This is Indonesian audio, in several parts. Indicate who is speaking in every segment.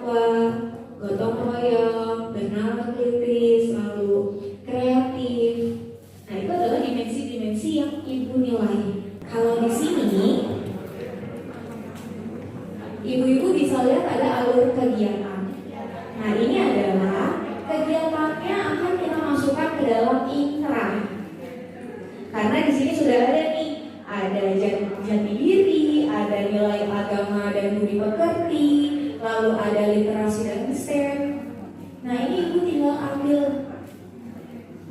Speaker 1: bertakwa, gotong royong, bernalar kritis, lalu kreatif. Nah, itu adalah dimensi-dimensi yang ibu nilai. Kalau di sini ibu-ibu bisa lihat ada alur kegiatan. Nah, ini adalah kegiatannya akan kita masukkan ke dalam intra. Karena di sini sudah ada nih, ada jati diri, ada nilai agama dan budi pekerti, lalu ada literasi dan STEM. Nah, ini ibu tinggal ambil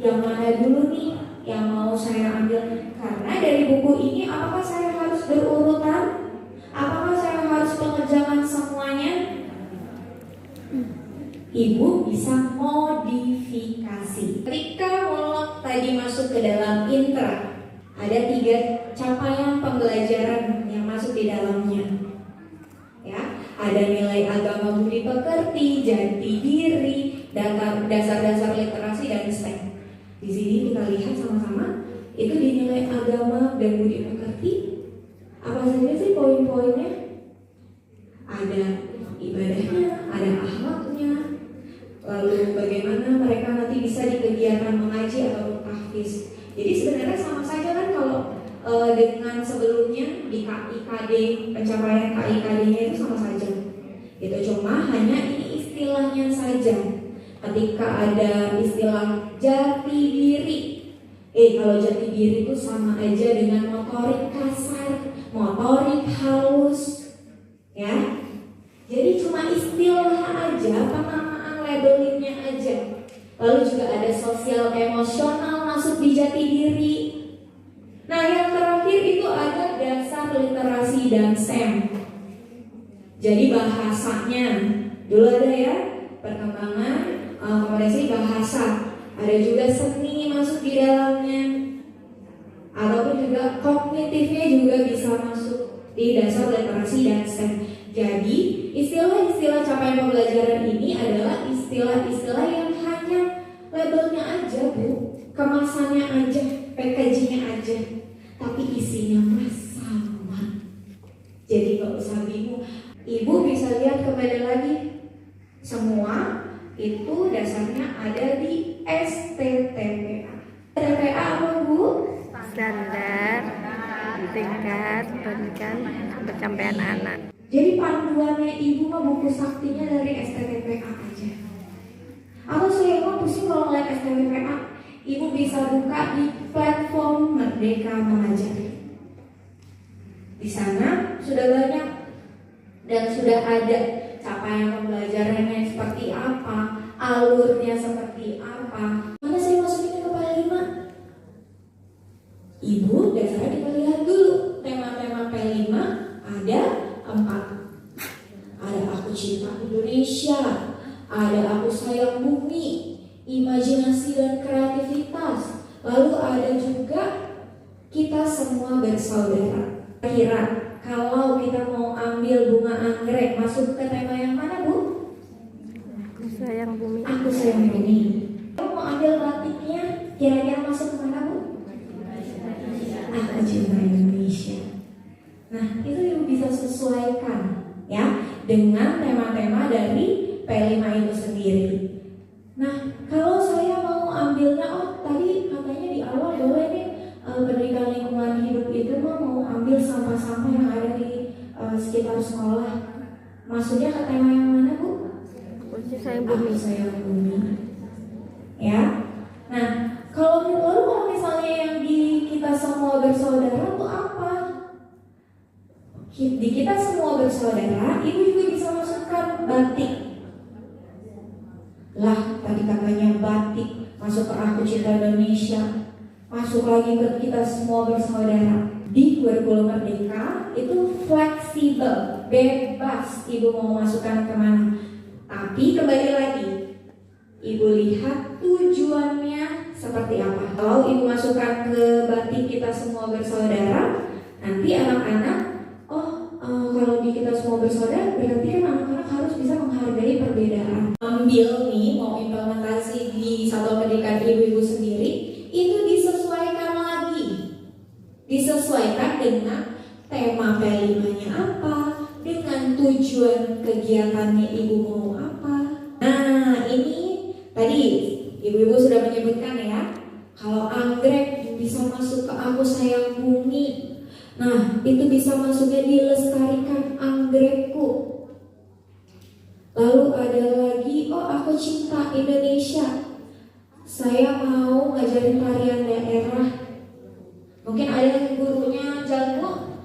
Speaker 1: yang mana dulu nih yang mau saya ambil. Karena dari buku ini apakah saya harus berurutan? Apakah saya harus pengerjaan semuanya? Ibu bisa modifikasi. Ketika monolog tadi masuk ke dalam intra, ada 3 capaian pembelajaran yang masuk di dalamnya. Ya, ada nilai agama budi pekerti, jati diri, dasar-dasar literasi dan STEM. Di sini kita lihat sama-sama itu di nilai agama dan budi pekerti. Apa saja sih poin-poinnya? Ada ibadahnya, ada akhlaknya, lalu bagaimana mereka nanti bisa di kegiatan mengaji atau tahfiz. Jadi sebenarnya sama saja kan kalau dengan sebelumnya di KIKD, pencapaian KIKD-nya itu sama saja. Itu cuma hanya ini istilahnya saja. Ketika ada istilah jati diri, kalau jati diri itu sama aja dengan motorik kasar, motorik halus, ya. Jadi cuma istilah aja, penamaan labelingnya aja. Lalu juga ada sosial emosional masuk di jati diri. Nah, yang terakhir itu ada dasar literasi dan STEM. Jadi bahasanya dulu ada ya, perkembangan kompetensi bahasa. Ada juga seni masuk di dalamnya. Ataupun juga kognitifnya juga bisa masuk di dasar literasi dan STEM. Jadi istilah-istilah capaian pembelajaran ini adalah istilah-istilah yang hanya labelnya aja, Bu, kemasannya aja, packagingnya aja, tapi isinya mah sama. Jadi gak usah bingung. Ibu bisa lihat kembali lagi, semua itu dasarnya ada di STTPA. STTPA apa, Bu?
Speaker 2: Standar tingkat pendidikan pencapaian anak.
Speaker 1: Jadi panduannya ibu mah buku saktinya dari STTPA aja. Atau saya mau pusing kalau ngeliat STTPA, ibu bisa buka di platform Merdeka Mengajar. Di sana sudah banyak dan sudah ada capaian pembelajarannya seperti apa, alurnya seperti apa. Mana saya masukin ke P5? Ibu dasarnya kita lihat dulu tema-tema P5 ada 4. Ada Aku Cinta Indonesia, ada Aku Sayang Bumi, imajinasi dan kreativitas. Lalu ada juga Kita Semua Bersaudara. Kira kalau kita mau ambil bunga anggrek masuk ke tema yang mana, Bu?
Speaker 2: Aku Sayang Bumi.
Speaker 1: Aku Sayang Bumi. Kalau mau ambil batiknya kira-kira masuk ke mana, Bu? Aku Cinta Indonesia. Nah, itu yang bisa sesuaikan ya dengan tema-tema dari P5 itu sendiri. Nah, kalau saya mau ambilnya, tadi katanya di awal boleh nih pendidikan lingkungan hidup itu mau ambil sampah-sampah yang ada di sekitar sekolah. Maksudnya ke tema yang mana, Bu?
Speaker 2: Aku Sayang Bumi.
Speaker 1: Aku Sayang Bumi. Ya. Nah, kalau misalnya yang di Kita Semua Bersaudara itu apa? Di Kita Semua Bersaudara, ibu juga bisa masukkan batik. Lah, tadi katanya batik masuk ke Aku Cinta Indonesia, masuk lagi ke Kita Semua Bersaudara. Di kurikulum Merdeka itu fleksibel, bebas ibu mau masukkan kemana. Tapi kembali lagi, ibu lihat tujuannya seperti apa. Kalau ibu masukkan ke batik Kita Semua Bersaudara, nanti anak-anak, kalau di Kita Semua Bersaudara, berarti kan anak-anak harus bisa menghargai perbedaan. Ambil nih, mau implementasi di satuan pendidikan ibu-ibu sendiri, itu disesuaikan lagi. Disesuaikan dengan tema P5-nya apa, dengan tujuan kegiatan kegiatannya ibu mau apa. Nah, ini tadi ibu-ibu sudah menyebutkan ya, kalau anggrek bisa masuk ke Aku Sayang Bumi. Nah, itu bisa masuknya di Lestarikan Anggrekku. Lalu ada lagi, oh Aku Cinta Indonesia. Saya mau ngajarin tarian daerah. Mungkin ada yang gurunya jago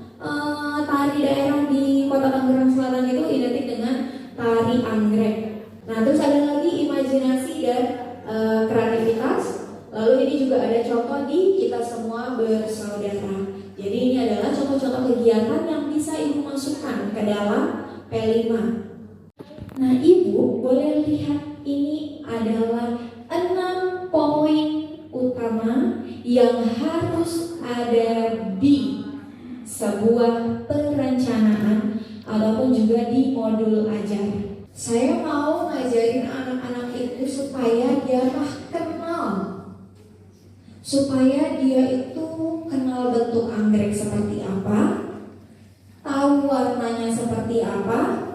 Speaker 1: tari daerah di Kota Tangerang Selatan itu identik dengan tari anggrek. Nah, terus ada lagi imajinasi dan kreativitas. Lalu ini juga ada contoh di Kita Semua Bersaudara. Jadi ini adalah contoh-contoh kegiatan yang bisa ibu masukkan ke dalam P5. Nah, ibu boleh lihat ini adalah 6 poin utama yang harus ada di sebuah perencanaan ataupun juga di modul ajar. Saya mau ngajarin anak-anak itu supaya dia kenal, supaya dia itu kenal bentuk anggrek seperti apa, tahu warnanya seperti apa.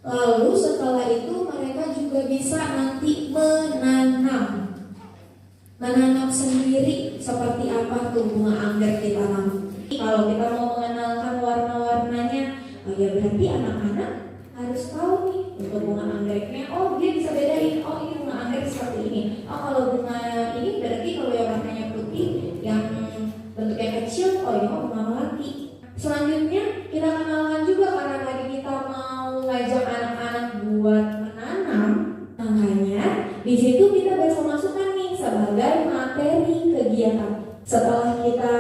Speaker 1: Lalu setelah itu mereka juga bisa nanti menanam sendiri seperti apa tuh bunga anggrek ditanam. Kalau kita mau mengenalkan warna-warnanya, oh ya berarti anak-anak harus tahu nih untuk bunga anggreknya. Oh, dia bisa bedain, oh ini bunga anggrek seperti ini. Oh, kalau bunga ini berarti kalau yang warnanya putih, yang bentuknya kecil, oh ini bunga melati. Selanjutnya kita kenalkan juga karena tadi kita mau ngajak anak-anak buat menanam. Makanya di situ kita bisa masukkan nih sebagai materi kegiatan. Setelah kita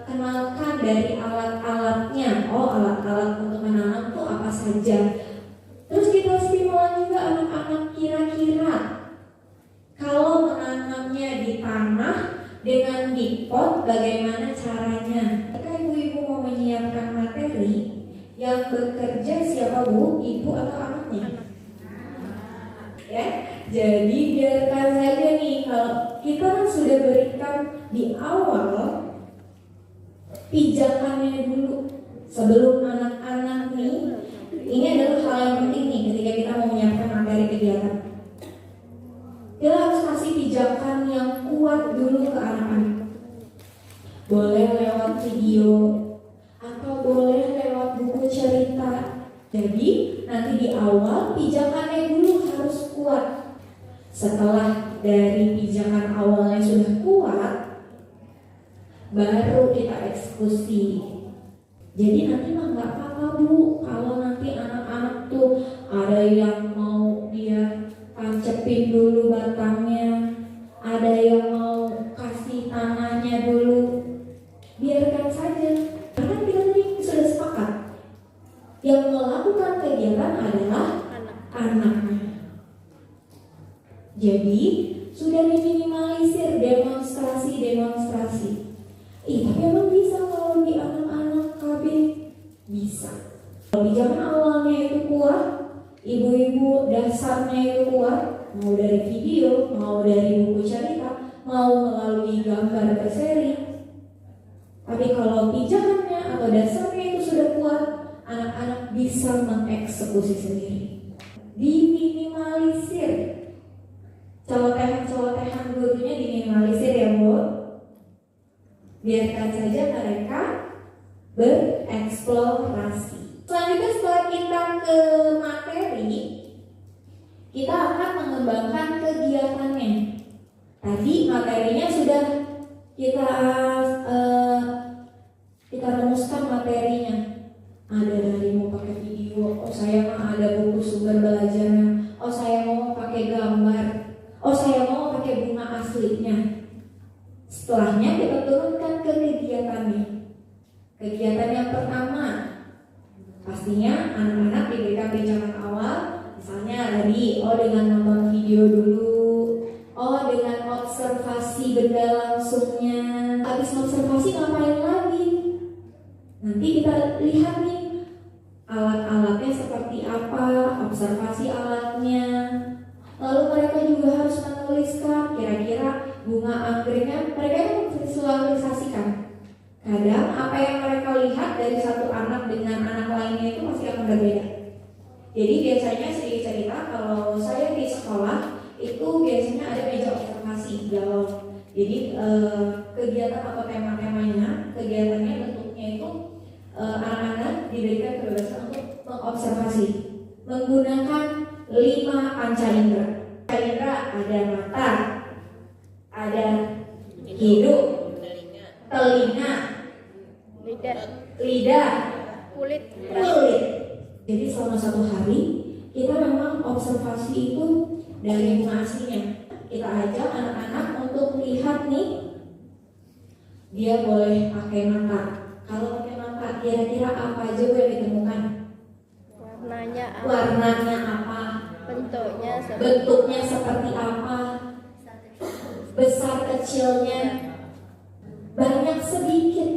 Speaker 1: kenalkan dari alat-alatnya, oh alat-alat untuk menanam itu apa saja. Terus kita stimulan juga anak-anak kira-kira kalau menanamnya di tanah dengan di pot bagaimana caranya. Jika ibu-ibu mau menyiapkan materi, yang bekerja siapa bu? Ibu atau anaknya? Ya, jadi biarkan saja nih kalau kita kan sudah berikan di awal pijakannya dulu sebelum anak-anak nih. Ini adalah hal yang penting nih ketika kita mau menyiapkan materi kegiatan. Kita harus kasih pijakan yang kuat dulu ke anak-anak. Boleh lewat video atau boleh lewat buku cerita. Jadi nanti di awal pijakannya dulu harus kuat. Setelah dari pijakan awalnya sudah kuat, baru kita eksekusi. Jadi nanti mah nggak apa-apa bu, kalau nanti anak-anak tuh ada yang mau dia tancepin dulu batangnya, ada yang mau kasih tanahnya dulu, biarkan saja. Karena kita tadi sudah sepakat, yang melakukan kegiatan adalah anak-anaknya. Jadi sudah diminimalisir demonstrasi. Tapi emang bisa kalau di anak-anak KB bisa. Kalau di zaman awalnya itu kuat, ibu-ibu dasarnya itu kuat, mau dari video, mau dari buku cerita, mau melalui gambar berseri. Tapi kalau pijakannya atau dasarnya itu sudah kuat, anak-anak bisa mengeksekusi sendiri. Diminimalisir. Celotehan gurunya diminimalisir ya bu. Biarkan saja mereka bereksplorasi. Selanjutnya setelah kita ke materi, kita akan mengembangkan kegiatannya. Tadi materinya sudah kita rumuskan materinya. Ada dari mau pakai video, oh saya mah ada buku sumber belajarnya, oh saya mau pakai gambar, oh saya mau pakai bunga aslinya. Setelahnya kita turunkan ke kegiatannya. Kegiatan yang pertama, pastinya anak-anak diberikan pijakan awal. Misalnya tadi, oh dengan nonton video dulu, oh dengan observasi benda langsungnya. Habis observasi ngapain lagi? Nanti kita lihat nih alat-alatnya seperti apa, observasi alatnya. Lalu mereka juga harus menuliskan kira-kira bunga anggreknya. Mereka itu memvisualisasikan. Kadang apa yang mereka lihat dari satu anak dengan anak lainnya itu pasti akan berbeda. Jadi biasanya sedikit cerita, kalau saya di sekolah itu biasanya ada meja observasi dialog. Jadi kegiatan atau tema-temanya, kegiatannya bentuknya itu anak-anak diberikan kebebasan untuk mengobservasi menggunakan 5 panca indera. Panca indera ada mata, ada hidung, telinga, lidah,
Speaker 2: kulit.
Speaker 1: kulit. Jadi selama 1 hari kita memang observasi itu dari bunga aslinya. Kita ajak anak-anak untuk lihat nih, dia boleh pakai mata. Kalau pakai mata, kira-kira apa aja yang ditemukan? Warnanya apa? Bentuknya seperti apa? Besar kecilnya, banyak sedikit,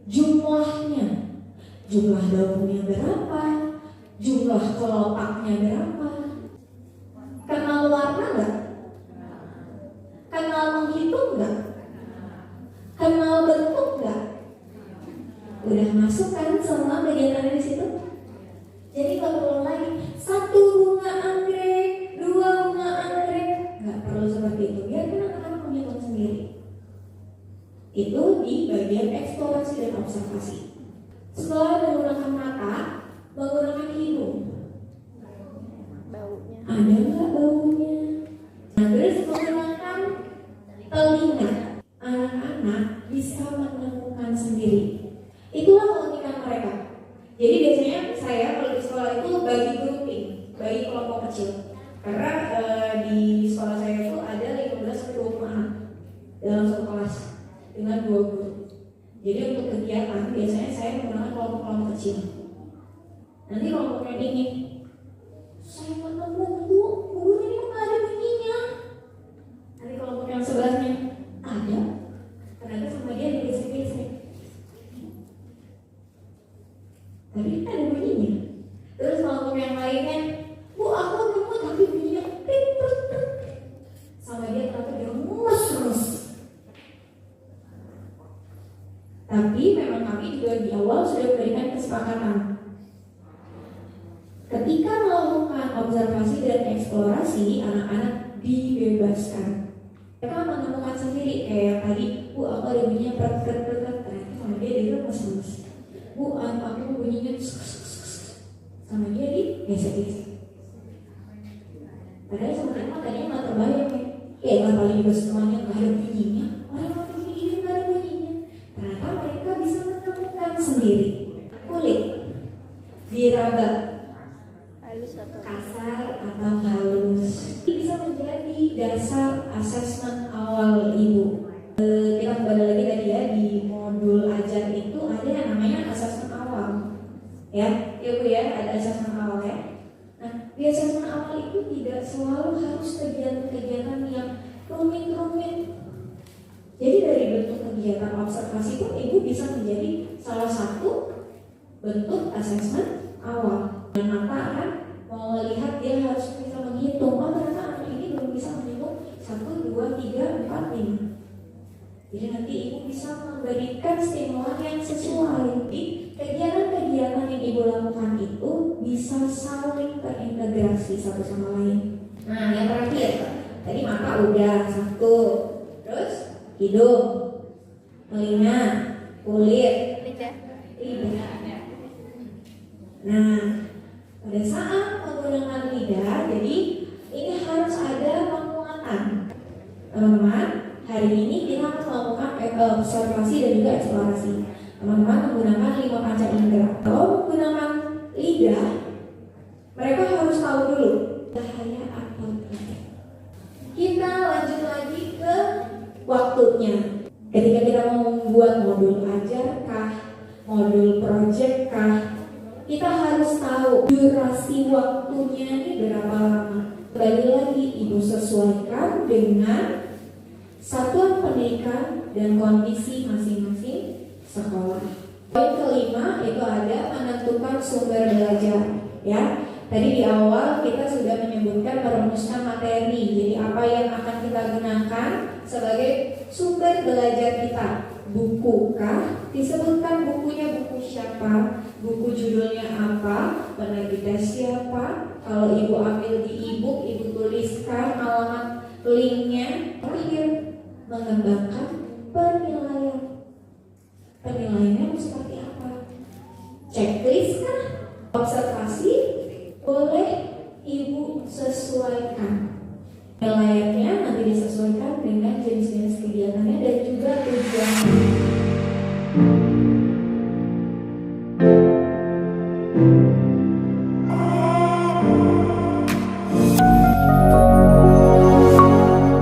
Speaker 1: jumlahnya, jumlah daunnya berapa, jumlah kelopaknya berapa. Kenal warna nggak? Kenal menghitung nggak? Kenal bentuk nggak? Udah masuk kan semua kegiatan di situ? Jadi nggak perlu lagi 1 bunga anggrek, 2 bunga anggrek, nggak perlu seperti itu. Biarkan anak-anak menghitung sendiri. Itu di bagian eksplorasi dan observasi. Setelah menggunakan mata, menggunakan hidung.
Speaker 2: Baunya.
Speaker 1: Ada nggak baunya? Nah, terus menggunakan telinga. Anak-anak bisa menemukan sendiri. Itulah keunikan mereka. Jadi biasanya saya kalau di sekolah itu bagi grouping, bagi kelompok kecil. Karena di sekolah saya itu ada 15-20 anak dalam satu kelas dengan 2 guru. Jadi untuk kegiatan biasanya saya menggunakan kelompok-kelompok kecil. Nanti kelompok yang ini, saya ketemu guru ini nggak ada bunyinya. Nanti kelompok yang sebelahnya ada, ternyata sama dia digesek-gesek. Tapi kan ada bunyinya. Terus kelompok yang lainnya, Bu aku nemu tapi bunyinya pip. Sama dia ternyata dia mus. Tapi memang kami juga di awal sudah memberikan kesepakatan. Ketika melakukan observasi dan eksplorasi, anak-anak dibebaskan. Mereka menemukan sendiri, kayak tadi, Bu aku ada bunyinya ternyata sama dia mus. Bu aku bunyinya sama dia gesek-gesek. Padahal sebenarnya makanya nggak terbayang ya. Paling juga semuanya nggak ada bunyinya. Orang waktu ini nggak ada bunyinya. Ternyata mereka bisa menemukan sendiri. Kulit diraba,
Speaker 2: Halus atau
Speaker 1: kasar atau halus, bisa menjadi dasar asesmen awal ibu. Kita kembali lagi tadi ya, di modul ajar itu ada yang namanya asesmen awal. Ya, ibu ya, ada asesmen awal ya. Nah, di asesmen awal itu tidak selalu harus kegiatan-kegiatan yang rumit-rumit. Jadi dari bentuk kegiatan observasi pun ibu bisa menjadi salah satu bentuk asesmen awal. Dan mata kan mau lihat dia harus bisa menghitung. Oh ternyata anak ini belum bisa menghitung 1, 2, 3, 4, 5. Jadi nanti ibu bisa memberikan stimulan yang sesuai. Jadi kegiatan-kegiatan yang ibu lakukan itu bisa saling terintegrasi satu sama lain. Nah yang terakhir, tadi mata udah 1, terus hidung, telinga, kulit,
Speaker 2: lidah.
Speaker 1: Nah, pada saat menggunakan lidah, jadi ini harus ada penguatan. Teman-teman, hari ini kita akan melakukan observasi dan juga eksplorasi. Teman-teman menggunakan 5 panca indera. Kalau menggunakan lidah, mereka harus tahu dulu bahaya atau tidak. Kita lanjut lagi ke waktunya. Ketika kita mau membuat modul ajar kah, modul project kah, kita harus tahu durasi waktunya ini berapa lama. Kembali lagi ibu sesuaikan dengan satuan pendidikan dan kondisi masing-masing sekolah. Poin kelima itu ada menentukan sumber belajar. Ya, tadi di awal kita sudah menyebutkan merumuskan materi. Jadi apa yang akan kita gunakan sebagai sumber belajar kita? Buku kah? Disebutkan bukunya buku siapa? buku judulnya apa, penerbitnya siapa. Kalau ibu ambil di e-book, ibu tuliskan alamat linknya. Terakhir, mengembangkan penilaian. Penilaiannya seperti apa? Checklist kah? Observasi? Boleh ibu sesuaikan. Penilaiannya nanti disesuaikan dengan jenis-jenis kegiatannya dan juga tujuannya.